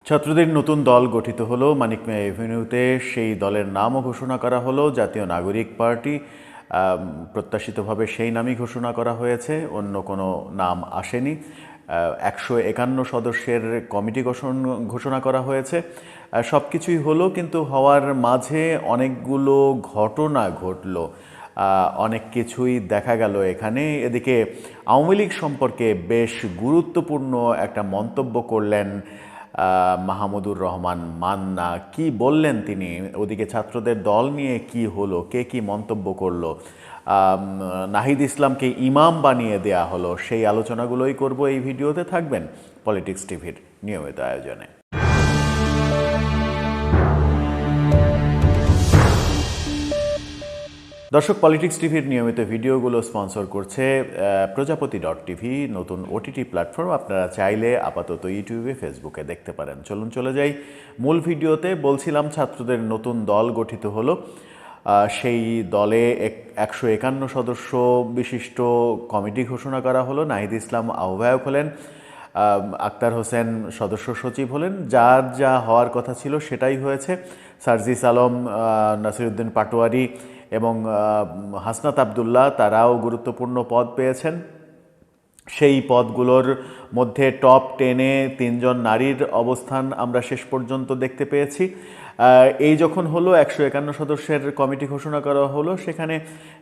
ছাত্রদের নতুন দল গঠিত হলো মানিক মিয়া এভিনিউতে। সেই দলের নামও ঘোষণা করা হলো জাতীয় নাগরিক পার্টি। প্রত্যাশিতভাবে সেই নামই ঘোষণা করা হয়েছে, অন্য কোনো নাম আসেনি। 151 সদস্যের কমিটি ঘোষণা করা হয়েছে। সব কিছুই হলো, কিন্তু হওয়ার মাঝে অনেকগুলো ঘটনা ঘটলো, অনেক কিছুই দেখা গেল এখানে। এদিকে আওয়ামী লীগ সম্পর্কে বেশ গুরুত্বপূর্ণ একটা মন্তব্য করলেন মাহমুদুর রহমান মান্না। কি বললেন তিনি? ওদিকে ছাত্রদের দল নিয়ে কি হলো, কে কি মন্তব্য করলো, নাহিদ ইসলামকে ইমাম বানিয়ে দেয়া হলো, সেই আলোচনাগুলোই করব এই ভিডিওতে। থাকবেন পলিটিক্স টিভির নিয়মিত আয়োজনে। দর্শক, পলিটিক্স টিভির নিয়মিত ভিডিওগুলো স্পন্সর করছে প্রজাপতি.টিভি, নতুন ওটিটি প্ল্যাটফর্ম। আপনারা চাইলে আপাতত ইউটিউবে, ফেসবুকে দেখতে পারেন। চলুন চলে যাই মূল ভিডিওতে। বলছিলাম ছাত্রদের নতুন দল গঠিত হলো। সেই দলে 151 সদস্য বিশিষ্ট কমিটি ঘোষণা করা হলো। নাহিদ ইসলাম আহ্বায়ক হলেন, আক্তার হোসেন সদস্য সচিব হলেন। যার যা হওয়ার কথা ছিল সেটাই হয়েছে। সার্জিস আলম, নাসিরউদ্দিন পাটোয়ারি এবং হাসনাত আবদুল্লাহ তারাও গুরুত্বপূর্ণ পদ পেয়েছেন। সেই পদগুলোর মধ্যে টপ 10-এ 3 জন নারীর অবস্থান আমরা শেষ পর্যন্ত দেখতে পেয়েছি। এই যখন হলো 151 সদস্যের কমিটি ঘোষণা করা হলো, সেখানে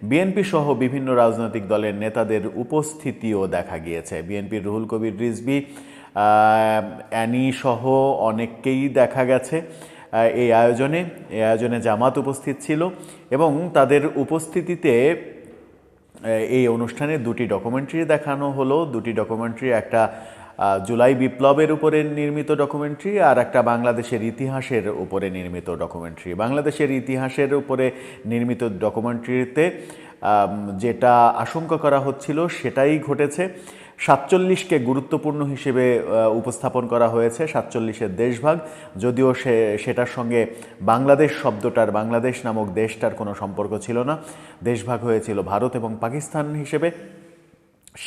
বিএনপি সহ বিভিন্ন রাজনৈতিক দলের নেতাদের উপস্থিতিও দেখা গিয়েছে। বিএনপির রুহুল কবির রিজভী, অ্যানি সহ অনেককেই দেখা গেছে এই আয়োজনে জামাত উপস্থিত ছিল এবং তাদের উপস্থিতিতে এই অনুষ্ঠানে 2টি ডকুমেন্টারি দেখানো হলো। 2টি ডকুমেন্টারি, একটা জুলাই বিপ্লবের উপরে নির্মিত ডকুমেন্টারি আর একটা বাংলাদেশের ইতিহাসের উপরে নির্মিত ডকুমেন্টারি। বাংলাদেশের ইতিহাসের উপরে নির্মিত ডকুমেন্টারিতে যেটা আশঙ্কা করা হচ্ছিল সেটাই ঘটেছে। 47কে গুরুত্বপূর্ণ হিসেবে উপস্থাপন করা হয়েছে, 47-এর দেশভাগ, যদিও সেটার সঙ্গে বাংলাদেশ শব্দটার, বাংলাদেশ নামক দেশটার কোনো সম্পর্ক ছিল না। দেশভাগ হয়েছিল ভারত এবং পাকিস্তান হিসেবে।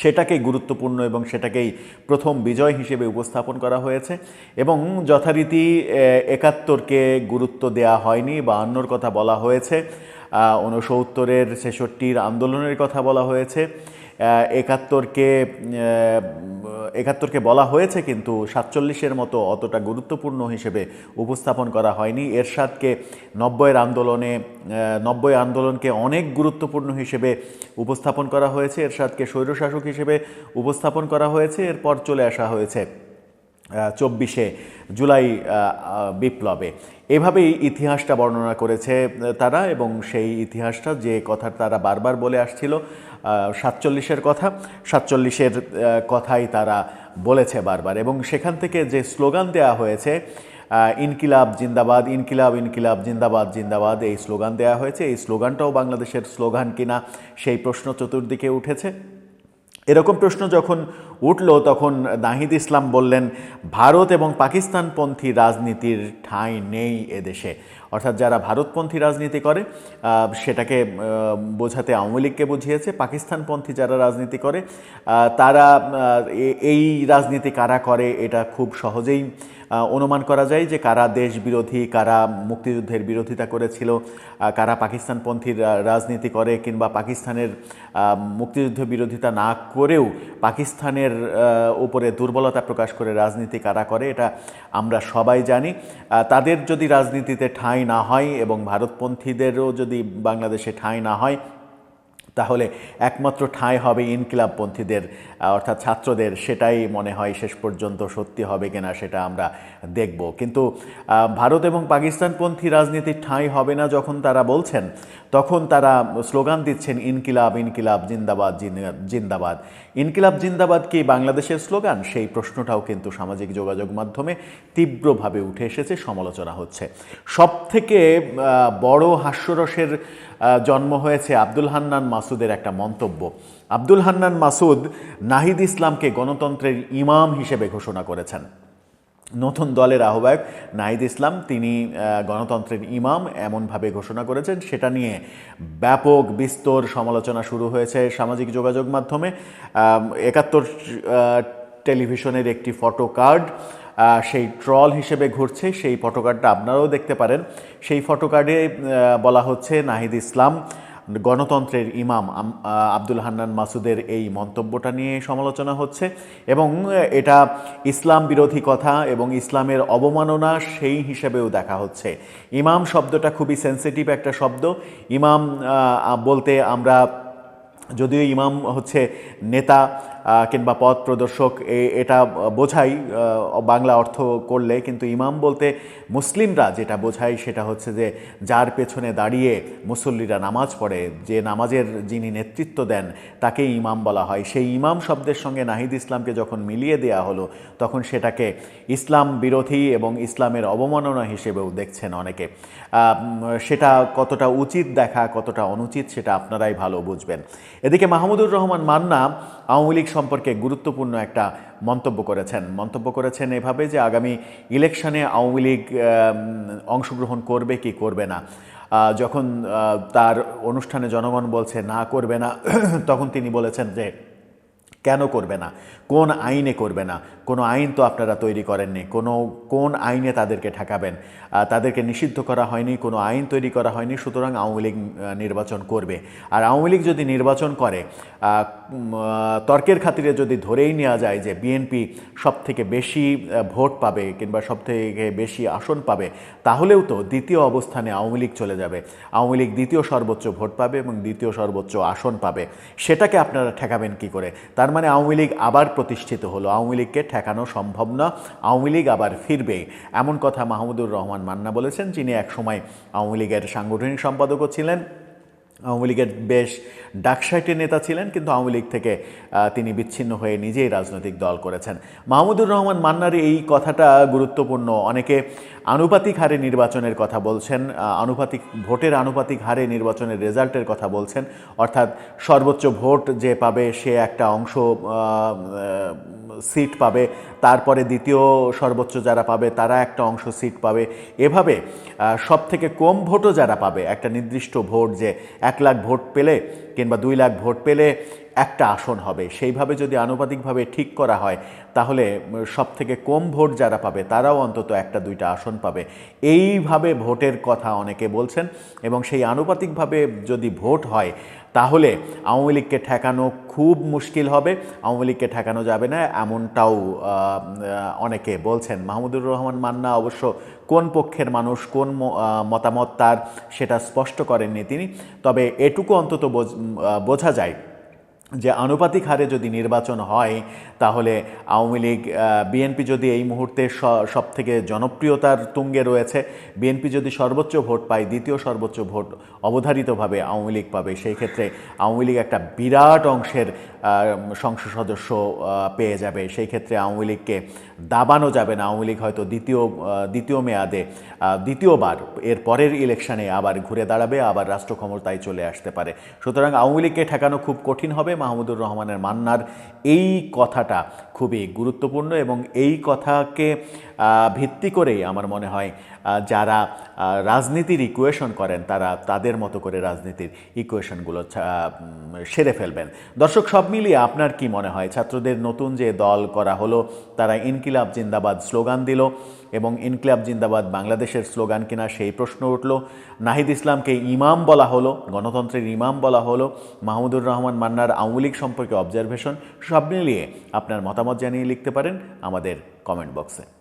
সেটাকেই গুরুত্বপূর্ণ এবং সেটাকেই প্রথম বিজয় হিসেবে উপস্থাপন করা হয়েছে এবং যথারীতি 71কে গুরুত্ব দেয়া হয়নি। 52-র কথা বলা হয়েছে, 69-এর 66-র আন্দোলনের কথা বলা হয়েছে। 71কে বলা হয়েছে, কিন্তু 47-এর মতো অতটা গুরুত্বপূর্ণ হিসেবে উপস্থাপন করা হয়নি। এরশাদকে 90 আন্দোলনকে অনেক গুরুত্বপূর্ণ হিসেবে উপস্থাপন করা হয়েছে। এরশাদকে স্বৈরশাসক হিসেবে উপস্থাপন করা হয়েছে। এরপর চলে আসা হয়েছে 24শে জুলাই বিপ্লবে। এভাবেই ইতিহাসটা বর্ণনা করেছে তারা, এবং সেই ইতিহাসটা, যে কথা তারা বারবার বলে আসছিল 47-এর কথা, 47-এর কথাই তারা বলেছে বারবার। এবং সেখান থেকে যে স্লোগান দেয়া হয়েছে, ইনকিলাব জিন্দাবাদ, ইনকিলাব ইনকিলাব জিন্দাবাদ জিন্দাবাদ, এই স্লোগান দেয়া হয়েছে। এই স্লোগানটাও বাংলাদেশের স্লোগান কিনা সেই প্রশ্ন চতুর্দিকে উঠেছে। এরকম প্রশ্ন যখন উঠল, তখন নাহিদ ইসলাম বললেন, ভারত এবং পাকিস্তানপন্থী রাজনীতির ঠাঁই নেই এদেশে। অর্থাৎ যারা ভারতপন্থী রাজনীতি করে সেটাকে বোঝাতে আওয়ামী লীগকে বুঝিয়েছে। পাকিস্তানপন্থী যারা রাজনীতি করে তারা, এই রাজনীতি কারা করে এটা খুব সহজেই অনুমান করা যায় যে কারা দেশ বিরোধী, কারা মুক্তিযুদ্ধের বিরোধিতা করেছিল, কারা পাকিস্তানপন্থী রাজনীতি করে, কিংবা পাকিস্তানের মুক্তিযুদ্ধ বিরোধিতা না করেও পাকিস্তানের উপরে দুর্বলতা প্রকাশ করে রাজনীতি কারা করে, এটা আমরা সবাই জানি। তাদের যদি রাজনীতিতে ঠাঁই না হয় এবং ভারতপন্থীদেরও যদি বাংলাদেশে ঠাঁই না হয়, তাহলে একমাত্র ঠাঁই হবে ইনকিলাবপন্থীদের, অর্থাৎ ছাত্রদের। সেটাই মনে হয় শেষ পর্যন্ত সত্যি হবে কিনা সেটা আমরা দেখব। কিন্তু ভারত এবং পাকিস্তানপন্থী রাজনীতির ঠাঁই হবে না যখন তারা বলছেন, তখন তারা স্লোগান দিচ্ছেন ইনকিলাব ইনকিলাব জিন্দাবাদ জিন্দাবাদ। ইনকিলাব জিন্দাবাদ কি বাংলাদেশের স্লোগান? সেই প্রশ্নটাও কিন্তু সামাজিক যোগাযোগ মাধ্যমে তীব্রভাবে উঠে এসেছে, সমালোচনা হচ্ছে। সবথেকে বড় হাস্যরসের জন্ম হয়েছে আব্দুল হান্নান মাসুদের একটা মন্তব্য। আব্দুল হান্নান মাসুদ নাহিদ ইসলামকে গণতন্ত্রের ইমাম হিসেবে ঘোষণা করেছেন। নতুন দলের আহ্বায়ক নাহিদ ইসলাম, তিনি গণতন্ত্রের ইমাম এমনভাবে ঘোষণা করেছেন। সেটা নিয়ে ব্যাপক বিস্তর সমালোচনা শুরু হয়েছে সামাজিক যোগাযোগ মাধ্যমে। 71 টেলিভিশনের একটি ফটো কার্ড সেই ট্রল হিসেবে ঘুরছে, সেই ফটোকার্ডটা আপনারাও দেখতে পারেন। সেই ফটোকার্ডে বলা হচ্ছে নাহিদ ইসলাম গণতন্ত্রের ইমাম আব্দুল হান্নান মাসুদের এই মন্তব্যটা নিয়ে সমালোচনা হচ্ছে এবং এটা ইসলাম বিরোধী কথা এবং ইসলামের অবমাননা সেই হিসেবেও দেখা হচ্ছে। ইমাম শব্দটা খুবই সেন্সিটিভ একটা শব্দ। ইমাম বলতে আমরা, যদিও ইমাম হচ্ছে নেতা কিংবা পথ প্রদর্শক, এটা বোঝাই বাংলা অর্থ করলে, কিন্তু ইমাম বলতে মুসলিমরা যেটা বোঝায় সেটা হচ্ছে যে যার পেছনে দাঁড়িয়ে মুসল্লিরা নামাজ পড়ে, যে নামাজের যিনি নেতৃত্ব দেন তাকে ইমাম বলা হয়। সেই ইমাম শব্দের সঙ্গে নাহিদ ইসলামকে যখন মিলিয়ে দেয়া হলো তখন সেটাকে ইসলাম বিরোধী এবং ইসলামের অবমাননা হিসেবেও দেখছেন অনেকে। সেটা কতটা উচিত দেখা, কতটা অনুচিত, সেটা আপনারাই ভালো বুঝবেন। এদিকে মাহমুদুর রহমান মান্না আওয়ামী লীগ সম্পর্কে গুরুত্বপূর্ণ একটা মন্তব্য করেছেন এভাবে যে আগামী ইলেকশনে আওয়ামী লীগ অংশগ্রহণ করবে কি করবে না। যখন তার অনুষ্ঠানে জনগণ বলছে না করবে না, তখন তিনি বলেছেন যে কেন করবে না, কোন আইনে করবে না, কোনো আইন তো আপনারা তৈরি করেননি, কোন আইনে তাদেরকে ঠেকাবেন, তাদেরকে নিষিদ্ধ করা হয়নি, কোনো আইন তৈরি করা হয়নি, সুতরাং আওয়ামী লীগ নির্বাচন করবে। আর আওয়ামী লীগ যদি নির্বাচন করে, তর্কের খাতিরে যদি ধরেই নেওয়া যায় যে বিএনপি সবথেকে বেশি ভোট পাবে কিংবা সবথেকে বেশি আসন পাবে, তাহলেও তো দ্বিতীয় অবস্থানে আওয়ামী লীগ চলে যাবে। আওয়ামী লীগ দ্বিতীয় সর্বোচ্চ ভোট পাবে এবং দ্বিতীয় সর্বোচ্চ আসন পাবে। সেটাকে আপনারা ঠেকাবেন কি করে? তার মানে আওয়ামী লীগ আবার প্রতিষ্ঠিত হলো। আওয়ামী লীগকে ঠেকানো সম্ভব না, আওয়ামী লীগ আবার ফিরবে, এমন কথা মাহমুদুর রহমান মান্না বলেছেন, যিনি একসময় আওয়ামী লীগের সাংগঠনিক সম্পাদকও ছিলেন, আওয়ামী লীগের বেশ ডাকসাইটের নেতা ছিলেন, কিন্তু আওয়ামী লীগ থেকে তিনি বিচ্ছিন্ন হয়ে নিজেই রাজনৈতিক দল করেছেন। মাহমুদুর রহমান মান্নার এই কথাটা গুরুত্বপূর্ণ। অনেকে আনুপাতিক হারে নির্বাচনের কথা বলছেন, ভোটের আনুপাতিক হারে নির্বাচনের রেজাল্টের কথা বলছেন, অর্থাৎ সর্বোচ্চ ভোট যে পাবে সে একটা অংশ সিট পাবে, তারপরে দ্বিতীয় সর্বোচ্চ যারা পাবে তারা একটা অংশ সিট পাবে। এভাবে সব থেকে কম ভোটও যারা পাবে, একটা নির্দিষ্ট ভোট, যে 1 লাখ ভোট পেলে কিংবা 2 লাখ ভোট পেলে একটা আসন হবে, সেইভাবে যদি আনুপাতিকভাবে ঠিক করা হয় তাহলে সব থেকে কম ভোট যারা পাবে তারাও অন্তত 1-2টা আসন পাবে। এইভাবে ভোটের কথা অনেকে বলছেন এবং সেই আনুপাতিকভাবে যদি ভোট হয় তাহলে আওয়ামী লীগকে ঠেকানো খুব মুশকিল হবে, আওয়ামী লীগকে ঠেকানো যাবে না, এমনটাও অনেকে বলছেন। মাহমুদুর রহমান মান্না অবশ্য কোন পক্ষের মানুষ, কোন মতামত তার, সেটা স্পষ্ট করেননি তিনি। তবে এটুকু অন্তত বোঝা যায় যে আনুপাতিক হারে যদি নির্বাচন হয় তাহলে আওয়ামী লীগ, বিএনপি যদি এই মুহূর্তে সবথেকে জনপ্রিয়তার তুঙ্গে রয়েছে, বিএনপি যদি সর্বোচ্চ ভোট পায়, দ্বিতীয় সর্বোচ্চ ভোট অবধারিতভাবে আওয়ামী লীগ পাবে, সেই ক্ষেত্রে আওয়ামী লীগ একটা বিরাট অংশের সংসদ সদস্য পেয়ে যাবে। সেই ক্ষেত্রে আওয়ামী লীগকে দাবানো যাবে না। আওয়ামী লীগ হয়তো দ্বিতীয় মেয়াদে, দ্বিতীয়বার এর পরের ইলেকশনে আবার ঘুরে দাঁড়াবে, আবার রাষ্ট্র ক্ষমতায় চলে আসতে পারে। সুতরাং আওয়ামী লীগকে ঠেকানো খুব কঠিন হবে। মাহমুদুর রহমানের মান্নার এই কথাটা খুবই গুরুত্বপূর্ণ এবং এই কথাকে ভিত্তি করেই আমার মনে হয় যারা রাজনীতির ইকুয়েশন করেন তারা তাদের মতো করে রাজনীতির ইকুয়েশনগুলো সেরে ফেলবেন। দর্শক, সব মিলিয়ে আপনার কি মনে হয়? ছাত্রদের নতুন যে দল করা হলো, তারা ইনকিলাব জিন্দাবাদ স্লোগান দিল এবং ইনকিলাব জিন্দাবাদ বাংলাদেশের স্লোগান কিনা সেই প্রশ্ন উঠল। নাহিদ ইসলামকে ইমাম বলা হলো, গণতন্ত্রের ইমাম বলা হলো। মাহমুদুর রহমান মান্নার আওয়ামী লীগ সম্পর্কে অবজারভেশন, সব মিলিয়ে আপনার মতামত জানিয়ে লিখতে পারেন আমাদের কমেন্ট বক্সে।